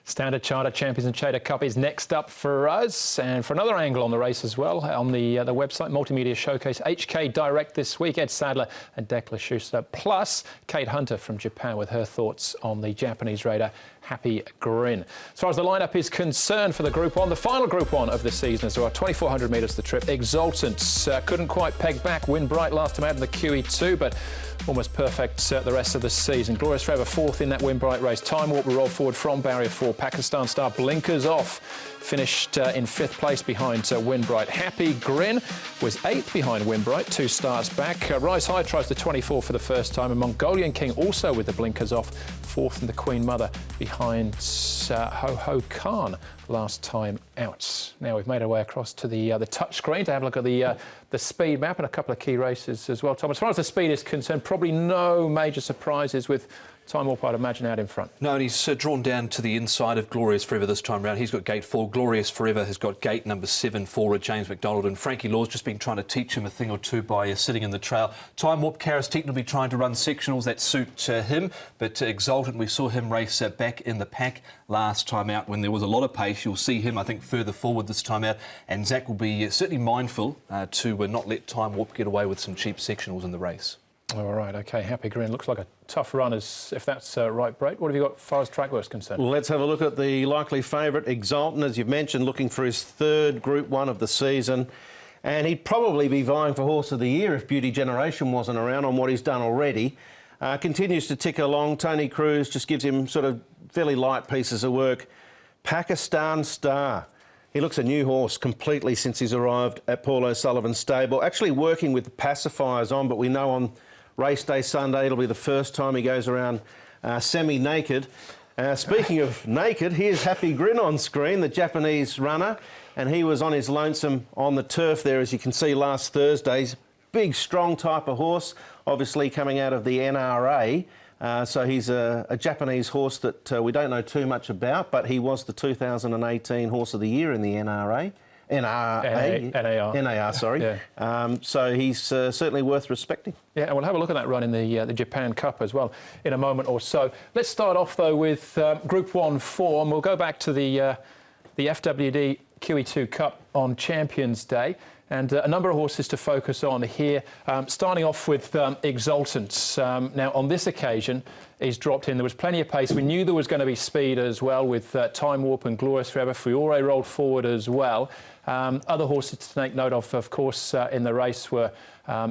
Standard Charter Champions and Chater Cup is next up for us, and for another angle on the race as well, on the website Multimedia Showcase HK Direct this week, Ed Sadler and Declan Schuster, plus Kate Hunter from Japan with her thoughts on the Japanese raider Happy Grin. As far as the lineup is concerned for the Group 1, the final Group 1 of the season as well, 2,400 metres the trip. Exultant couldn't quite peg back, win bright last time out in the QE2, but almost perfect the rest of the season. Glorious Forever fourth in that win bright race. Time Warp will roll forward from barrier 4. Pakistan Star blinkers off, finished in 5th place behind Winbright. Happy Grin was 8th behind Winbright, 2 starts back. Rise High tries the 24 for the first time, and Mongolian King also with the blinkers off, 4th in the Queen Mother behind Ho Ho Khan last time out. Now we've made our way across to the touch screen to have a look at the speed map and a couple of key races as well. Tom, as far as the speed is concerned, probably no major surprises with Time Warp, I'd imagine, out in front. No, and he's drawn down to the inside of Glorious Forever this time round. He's got gate 4. Glorious Forever has got gate number 7 for James McDonald, and Frankie Law's just been trying to teach him a thing or two by sitting in the trail. Time Warp, Karis Teaton will be trying to run sectionals that suit him, but Exultant, we saw him race back in the pack last time out when there was a lot of pace. You'll see him, I think, further forward this time out, and Zach will be certainly mindful to not let Time Warp get away with some cheap sectionals in the race. All right, OK, Happy Grin looks like a tough run, if that's right, Brett. What have you got as far as track work's concerned? Well, let's have a look at the likely favourite, Exultant, as you've mentioned, looking for his 3rd Group 1 of the season. And he'd probably be vying for Horse of the Year if Beauty Generation wasn't around on what he's done already. Continues to tick along. Tony Cruz just gives him sort of fairly light pieces of work. Pakistan Star. He looks a new horse completely since he's arrived at Paul O'Sullivan's stable. Actually working with the pacifiers on, but we know on race day Sunday it'll be the first time he goes around semi-naked. Speaking of naked, here's Happy Grin on screen, the Japanese runner, and he was on his lonesome on the turf there, as you can see, last Thursday's. Big, strong type of horse, obviously coming out of the NRA. So he's a Japanese horse that we don't know too much about, but he was the 2018 Horse of the Year in the NRA. NAR, sorry. Yeah. So he's certainly worth respecting. Yeah, and we'll have a look at that run in the Japan Cup as well in a moment or so. Let's start off, though, with Group 1 form. We'll go back to the FWD QE2 Cup on Champions Day, and a number of horses to focus on here, starting off with Exultant. Now, on this occasion, he's dropped in. There was plenty of pace. We knew there was going to be speed as well with Time Warp and Glorious Forever. Fiore rolled forward as well. Other horses to take note of course, in the race were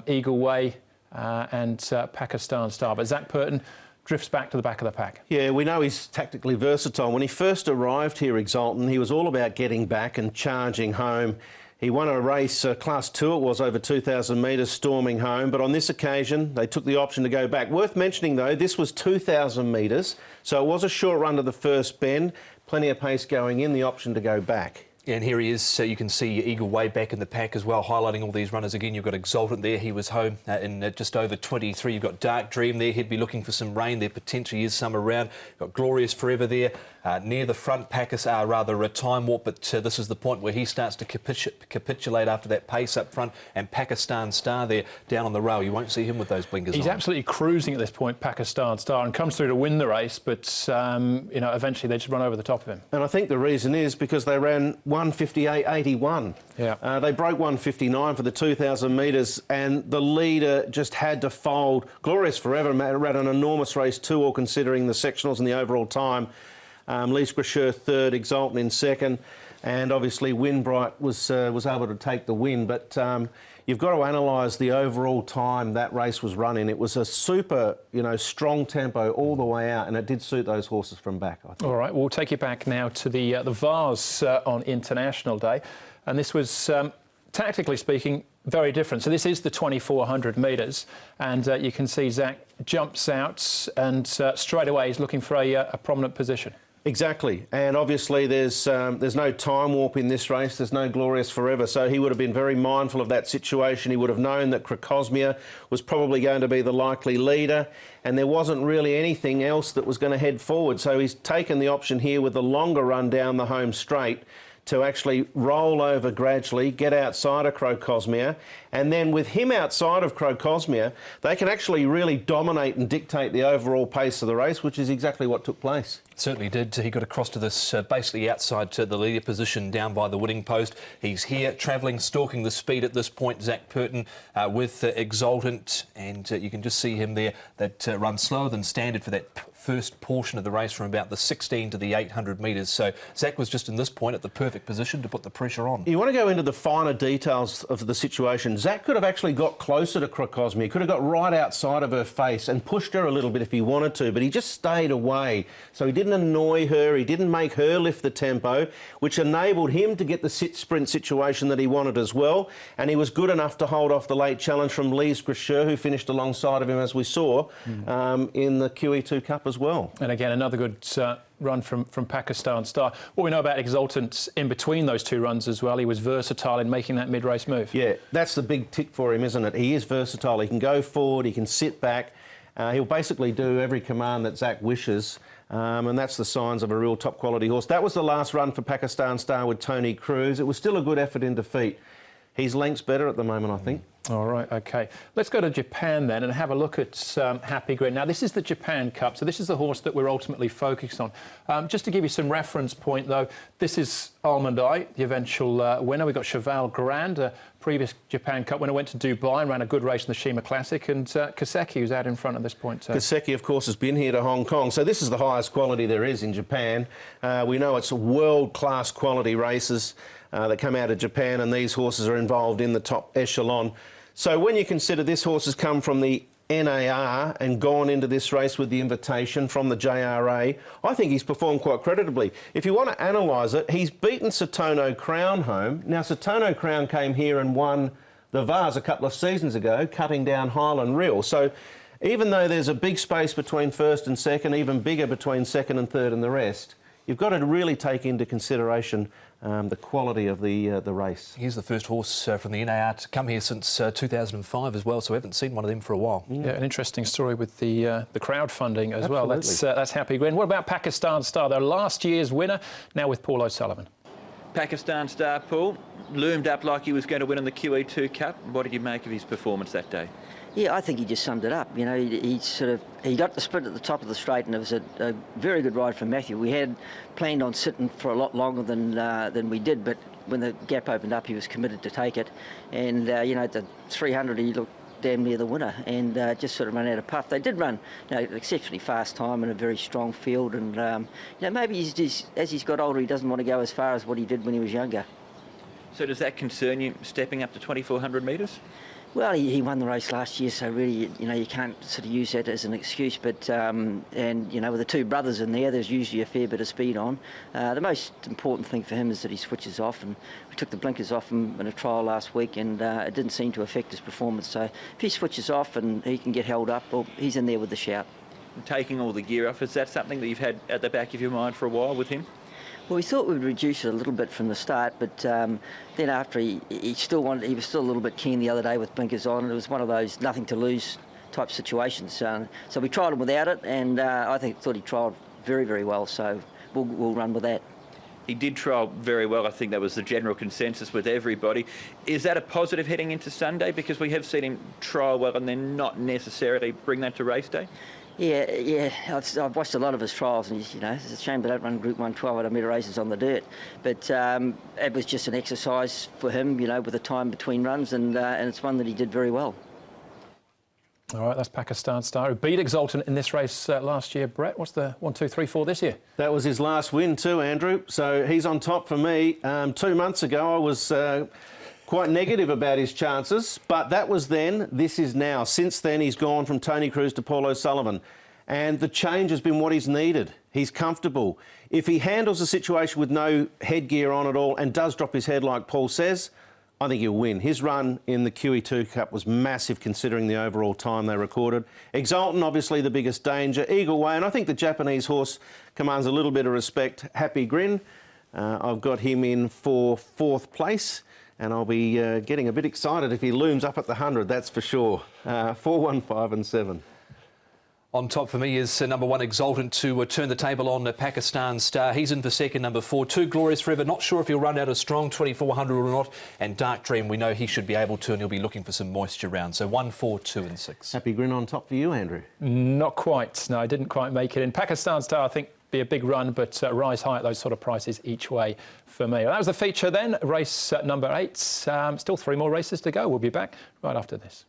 Eagle Way and Pakistan Star. But Zach Purton drifts back to the back of the pack. Yeah, we know he's tactically versatile. When he first arrived here, Exultant, he was all about getting back and charging home. He won a race, Class 2 it was, over 2,000 metres, storming home. But on this occasion, they took the option to go back. Worth mentioning, though, this was 2,000 metres, so it was a short run to the first bend. Plenty of pace going in, the option to go back. Yeah, and here he is, so you can see Eagle way back in the pack as well, highlighting all these runners again. You've got Exultant there, he was home in just over 23. You've got Dark Dream there, he'd be looking for some rain. There potentially is some around. You've got Glorious Forever there. Near the front, Packers are rather a Time Warp, but this is the point where he starts to capitulate after that pace up front, and Pakistan Star there down on the rail. You won't see him with those blinkers He's on. Absolutely cruising at this point, Pakistan Star, and comes through to win the race, but you know, eventually they just run over the top of him. And I think the reason is because they ran 1:58.81. Yeah. They broke 1:59 for the 2,000 metres, and the leader just had to fold. Glorious Forever ran an enormous race too, all considering the sectionals and the overall time. Lise Gracheur 3rd, Exultant in 2nd, and obviously Winbright was able to take the win. But you've got to analyse the overall time that race was run in. It was a super, strong tempo all the way out, and it did suit those horses from back, I think. All right, we'll take you back now to the Vase on International Day, and this was, tactically speaking, very different. So this is the 2,400 metres, and you can see Zach jumps out and straight away he's looking for a prominent position. Exactly, and obviously there's no Time Warp in this race, there's no Glorious Forever, so he would have been very mindful of that situation. He would have known that Crocosmia was probably going to be the likely leader, and there wasn't really anything else that was going to head forward, so he's taken the option here with the longer run down the home straight to actually roll over gradually, get outside of Crocosmia, and then with him outside of Crocosmia, they can actually really dominate and dictate the overall pace of the race, which is exactly what took place. Certainly did. He got across to this basically outside to the leader position down by the winning post. He's here travelling, stalking the speed at this point, Zach Purton with Exultant, and you can just see him there that runs slower than standard for that first portion of the race from about the 16 to the 800 metres. So Zach was just in this point at the perfect position to put the pressure on. You want to go into the finer details of the situation. Zach could have actually got closer to Crocosmia. He could have got right outside of her face and pushed her a little bit if he wanted to, but he just stayed away. So he didn't annoy her, he didn't make her lift the tempo, which enabled him to get the sit-sprint situation that he wanted as well. And he was good enough to hold off the late challenge from Lise Grischer, who finished alongside of him, as we saw, in the QE2 Cup as well. And again, another good run from Pakistan Star. What we know about Exultant in between those two runs as well, he was versatile in making that mid-race move. Yeah, that's the big tick for him, isn't it? He is versatile. He can go forward, he can sit back. He'll basically do every command that Zach wishes. And that's the signs of a real top quality horse. That was the last run for Pakistan Star with Tony Cruz. It was still a good effort in defeat. He's lengths better at the moment, I think. All right, OK. Let's go to Japan then and have a look at Happy Grin. Now, this is the Japan Cup, so this is the horse that we're ultimately focused on. Just to give you some reference point, though, this is Almond Eye, the eventual winner. We've got Cheval Grand, a previous Japan Cup winner, went to Dubai and ran a good race in the Shima Classic, and Kaseki, who's out in front at this point. Kaseki, of course, has been here to Hong Kong, so this is the highest quality there is in Japan. We know it's world-class quality races that come out of Japan, and these horses are involved in the top echelon. So when you consider this horse has come from the NAR and gone into this race with the invitation from the JRA, I think he's performed quite creditably. If you want to analyse it, he's beaten Satono Crown home. Now, Satono Crown came here and won the Vase a couple of seasons ago, cutting down Highland Reel. So even though there's a big space between first and second, even bigger between second and third and the rest, you've got to really take into consideration the quality of the race. He's the first horse from the NAR to come here since 2005 as well, so we haven't seen one of them for a while. Yeah, an interesting story with the crowdfunding as well. That's Happy Grin. What about Pakistan Star, their last year's winner, now with Paul O'Sullivan? Pakistan Star, Paul, loomed up like he was going to win in the QE2 Cup. What did you make of his performance that day? Yeah, I think he just summed it up. You know, he got the sprint at the top of the straight, and it was a very good ride from Matthew. We had planned on sitting for a lot longer than we did, but when the gap opened up, he was committed to take it. And you know, at the 300, he looked damn near the winner, and just sort of ran out of puff. They did run, you know, an exceptionally fast time and a very strong field. And you know, maybe as he's got older, he doesn't want to go as far as what he did when he was younger. So does that concern you, stepping up to 2,400 metres? Well, he won the race last year, so really, you know, you can't sort of use that as an excuse. But, and, you know, with the two brothers in there, there's usually a fair bit of speed on. The most important thing for him is that he switches off, and we took the blinkers off him in a trial last week, and it didn't seem to affect his performance. So if he switches off and he can get held up, well, he's in there with the shout. Taking all the gear off, is that something that you've had at the back of your mind for a while with him? Well, we thought we'd reduce it a little bit from the start, but then after he was still a little bit keen the other day with blinkers on, and it was one of those nothing to lose type situations. So we tried him without it, and I thought he trialled very, very well, so we'll run with that. He did trial very well. I think that was the general consensus with everybody. Is that a positive heading into Sunday? Because we have seen him trial well and then not necessarily bring that to race day? Yeah. I've watched a lot of his trials, and you know, it's a shame they don't run Group 1 1200-metre races on the dirt. But it was just an exercise for him, you know, with the time between runs, and it's one that he did very well. All right, that's Pakistan Star, who beat Exultant in this race last year. Brett, what's the 1, 2, 3, 4 this year? That was his last win too, Andrew. So he's on top for me. 2 months ago, I was quite negative about his chances, but that was then, this is now. Since then, he's gone from Tony Cruz to Paul O'Sullivan, and the change has been what he's needed. He's comfortable. If he handles the situation with no headgear on at all and does drop his head like Paul says, I think he'll win. His run in the QE2 Cup was massive considering the overall time they recorded. Exultant, obviously the biggest danger. Eagle Way, and I think the Japanese horse commands a little bit of respect. Happy Grin, I've got him in for 4th place. And I'll be getting a bit excited if he looms up at the 100, that's for sure. 4, 1, 5 and 7. On top for me is number 1 Exultant to turn the table on Pakistan Star. He's in for second, number 4. 2 Glorious Forever. Not sure if he'll run out a strong 2,400 or not. And Dark Dream, we know he should be able to, and he'll be looking for some moisture round. So 1, 4, 2 and 6. Happy Grin on top for you, Andrew. Not quite. No, I didn't quite make it in. Pakistan Star, I think, be a big run, but rise high at those sort of prices each way for me. Well, that was the feature then, race number 8. Still 3 more races to go. We'll be back right after this.